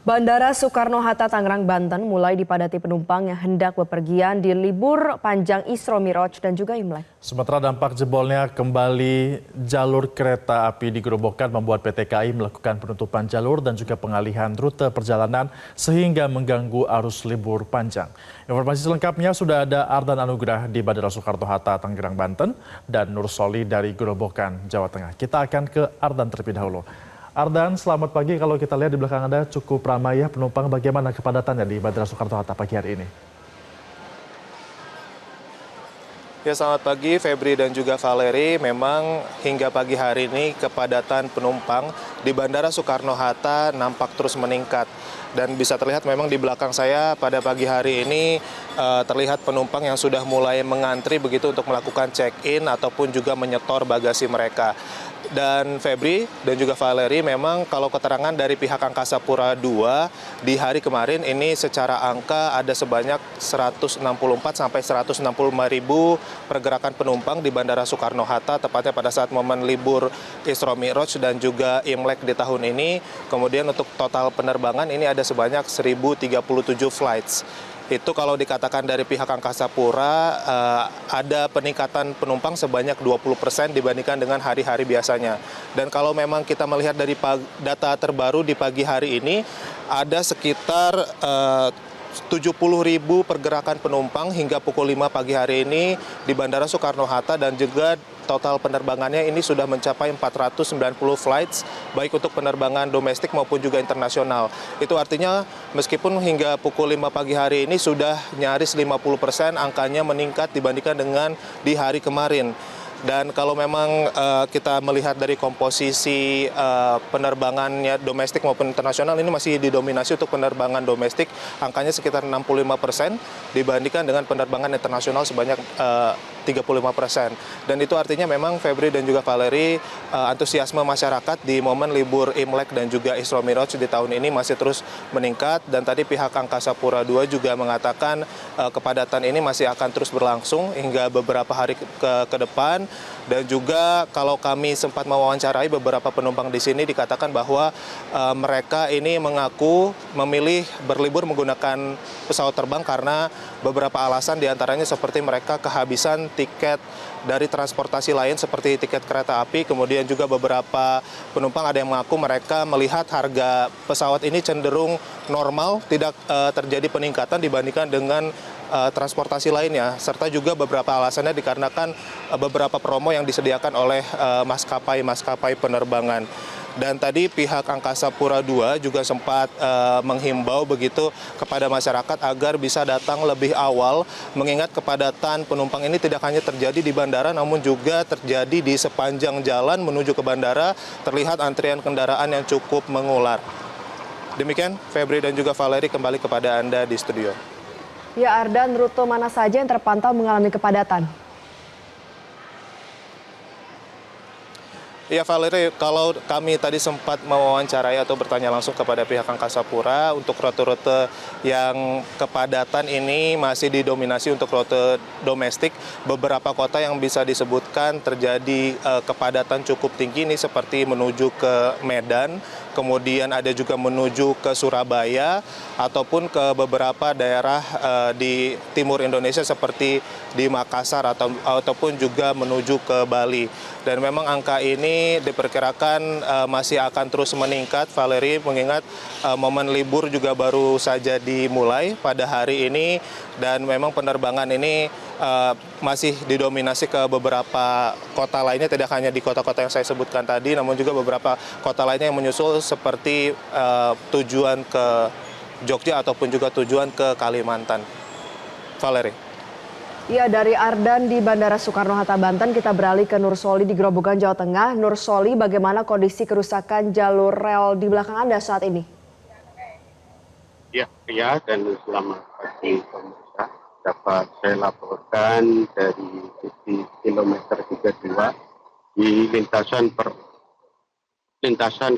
Bandara Soekarno-Hatta Tangerang, Banten mulai dipadati penumpang yang hendak bepergian di libur panjang Isra Mi'raj dan juga Imlek. Sementara dampak jebolnya kembali jalur kereta api di Gerobokan membuat PT KAI melakukan penutupan jalur dan juga pengalihan rute perjalanan sehingga mengganggu arus libur panjang. Informasi selengkapnya sudah ada Ardan Anugrah di Bandara Soekarno-Hatta Tangerang, Banten dan Nur Soli dari Gerobokan, Jawa Tengah. Kita akan ke Ardan terlebih dahulu. Ardan, selamat pagi. Kalau kita lihat di belakang Anda cukup ramai ya penumpang. Bagaimana kepadatannya di Bandara Soekarno-Hatta pagi hari ini? Ya, selamat pagi Febri dan juga Valeri. Memang hingga pagi hari ini kepadatan penumpang di Bandara Soekarno-Hatta nampak terus meningkat. Dan bisa terlihat memang di belakang saya pada pagi hari ini terlihat penumpang yang sudah mulai mengantri begitu untuk melakukan check-in ataupun juga menyetor bagasi mereka. Dan Febri dan juga Valeri, memang kalau keterangan dari pihak Angkasa Pura II di hari kemarin ini secara angka ada sebanyak 164 sampai 165 ribu pergerakan penumpang di Bandara Soekarno-Hatta, tepatnya pada saat momen libur Isra Mi'raj dan juga Imlek di tahun ini. Kemudian untuk total penerbangan ini ada sebanyak 1.037 flights. Itu kalau dikatakan dari pihak Angkasa Pura ada peningkatan penumpang sebanyak 20% dibandingkan dengan hari-hari biasanya. Dan kalau memang kita melihat dari data terbaru di pagi hari ini, ada sekitar 70 ribu pergerakan penumpang hingga pukul 5 pagi hari ini di Bandara Soekarno-Hatta, dan juga total penerbangannya ini sudah mencapai 490 flights, baik untuk penerbangan domestik maupun juga internasional. Itu artinya meskipun hingga pukul 5 pagi hari ini sudah nyaris 50% angkanya meningkat dibandingkan dengan di hari kemarin. Dan kalau memang kita melihat dari komposisi penerbangannya domestik maupun internasional, ini masih didominasi untuk penerbangan domestik, angkanya sekitar 65% dibandingkan dengan penerbangan internasional sebanyak 35%. Dan itu artinya memang Febri dan juga Valeri, antusiasme masyarakat di momen libur Imlek dan juga Isra Mi'raj di tahun ini masih terus meningkat. Dan tadi pihak Angkasa Pura II juga mengatakan kepadatan ini masih akan terus berlangsung hingga beberapa hari ke depan. Dan juga kalau kami sempat mewawancarai beberapa penumpang di sini, dikatakan bahwa mereka ini mengaku memilih berlibur menggunakan pesawat terbang karena beberapa alasan, diantaranya seperti mereka kehabisan tiket dari transportasi lain seperti tiket kereta api. Kemudian juga beberapa penumpang ada yang mengaku mereka melihat harga pesawat ini cenderung normal, tidak terjadi peningkatan dibandingkan dengan transportasi lainnya, serta juga beberapa alasannya dikarenakan beberapa promo yang disediakan oleh maskapai penerbangan. Dan tadi pihak Angkasa Pura II juga sempat menghimbau begitu kepada masyarakat agar bisa datang lebih awal, mengingat kepadatan penumpang ini tidak hanya terjadi di bandara namun juga terjadi di sepanjang jalan menuju ke bandara, terlihat antrian kendaraan yang cukup mengular. Demikian Febri dan juga Valeri, kembali kepada Anda di studio. Ya Ardan, rute mana saja yang terpantau mengalami kepadatan? Ya Valeri, kalau kami tadi sempat mewawancarai atau bertanya langsung kepada pihak Angkasa Pura, untuk rute-rute yang kepadatan ini masih didominasi untuk rute domestik. Beberapa kota yang bisa disebutkan terjadi kepadatan cukup tinggi ini seperti menuju ke Medan, kemudian ada juga menuju ke Surabaya, ataupun ke beberapa daerah di timur Indonesia seperti di Makassar ataupun juga menuju ke Bali. Dan memang angka ini diperkirakan masih akan terus meningkat, Valeri, mengingat momen libur juga baru saja dimulai pada hari ini, dan memang penerbangan ini masih didominasi ke beberapa kota lainnya, tidak hanya di kota-kota yang saya sebutkan tadi, namun juga beberapa kota lainnya yang menyusul seperti tujuan ke Jogja ataupun juga tujuan ke Kalimantan. Valeri. Ya, dari Ardan di Bandara Soekarno-Hatta, Banten, kita beralih ke Nur Soli di Gerobokan, Jawa Tengah. Nur Soli, bagaimana kondisi kerusakan jalur rel di belakang Anda saat ini? Ya, dan selamat pagi pemirsa. Dapat saya laporkan dari titik kilometer 32 di lintasan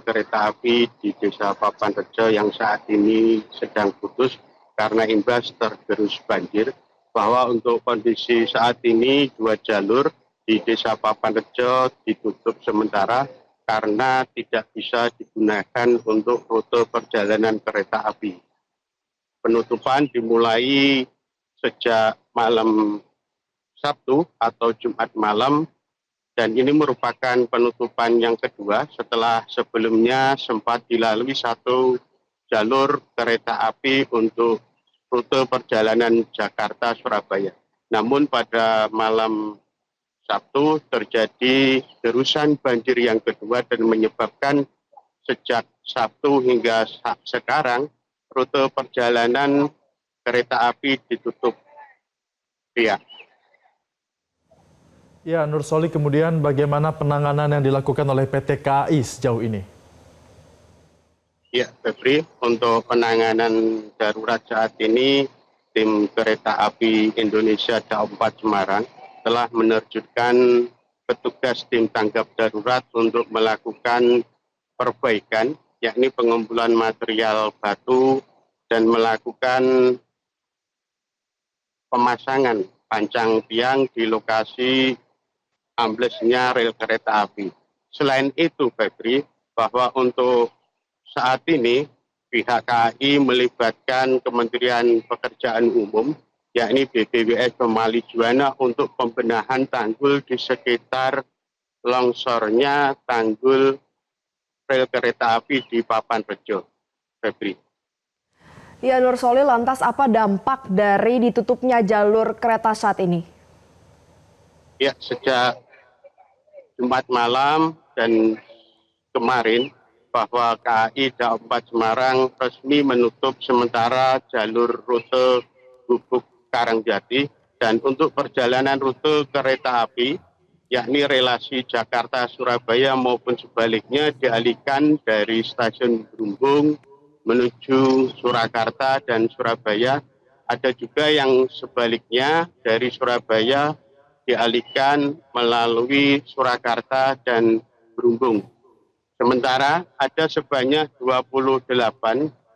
kereta api di Desa Papanrejo yang saat ini sedang putus karena imbas tergerus banjir. Bahwa untuk kondisi saat ini 2 jalur di Desa Papanrejo ditutup sementara karena tidak bisa digunakan untuk rute perjalanan kereta api. Penutupan dimulai sejak malam Sabtu atau Jumat malam, dan ini merupakan penutupan yang kedua setelah sebelumnya sempat dilalui satu jalur kereta api untuk rute perjalanan Jakarta-Surabaya. Namun pada malam Sabtu terjadi derusan banjir yang kedua dan menyebabkan sejak Sabtu hingga sekarang rute perjalanan kereta api ditutup. Ya. Ya, Nur Soli, kemudian bagaimana penanganan yang dilakukan oleh PT KAI sejauh ini? Ya, Febri, untuk penanganan darurat saat ini, tim kereta api Indonesia Daob 4 Semarang telah menerjunkan petugas tim tanggap darurat untuk melakukan perbaikan, yakni pengumpulan material batu dan melakukan pemasangan pancang tiang di lokasi amblesnya rel kereta api. Selain itu, Febri, bahwa untuk saat ini pihak KAI melibatkan Kementerian Pekerjaan Umum, yakni BPWS Pemali Juwana untuk pembenahan tanggul di sekitar longsornya tanggul rel kereta api di Papan Rejo. Febri. Ya, Nur Soli, lantas apa dampak dari ditutupnya jalur kereta saat ini? Ya, sejak Jumat malam dan kemarin bahwa KAI Daob 4 Semarang resmi menutup sementara jalur rute Gubuk Karangjati, dan untuk perjalanan rute kereta api yakni relasi Jakarta-Surabaya maupun sebaliknya dialihkan dari stasiun Berumbung menuju Surakarta dan Surabaya. Ada juga yang sebaliknya dari Surabaya dialihkan melalui Surakarta dan Berumbung. Sementara ada sebanyak 28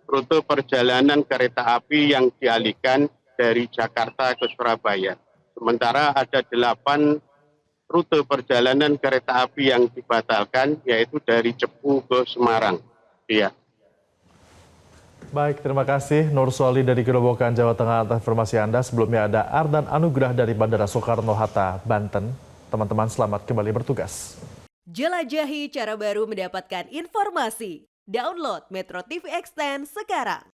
rute perjalanan kereta api yang dialihkan dari Jakarta ke Surabaya. Sementara ada 8 rute perjalanan kereta api yang dibatalkan, yaitu dari Cepu ke Semarang. Iya. Baik, terima kasih Nur Soli dari Gerobokan, Jawa Tengah atas informasi Anda. Sebelumnya ada Ardan Anugrah dari Bandara Soekarno-Hatta, Banten. Teman-teman selamat kembali bertugas. Jelajahi cara baru mendapatkan informasi. Download Metro TV Extend sekarang.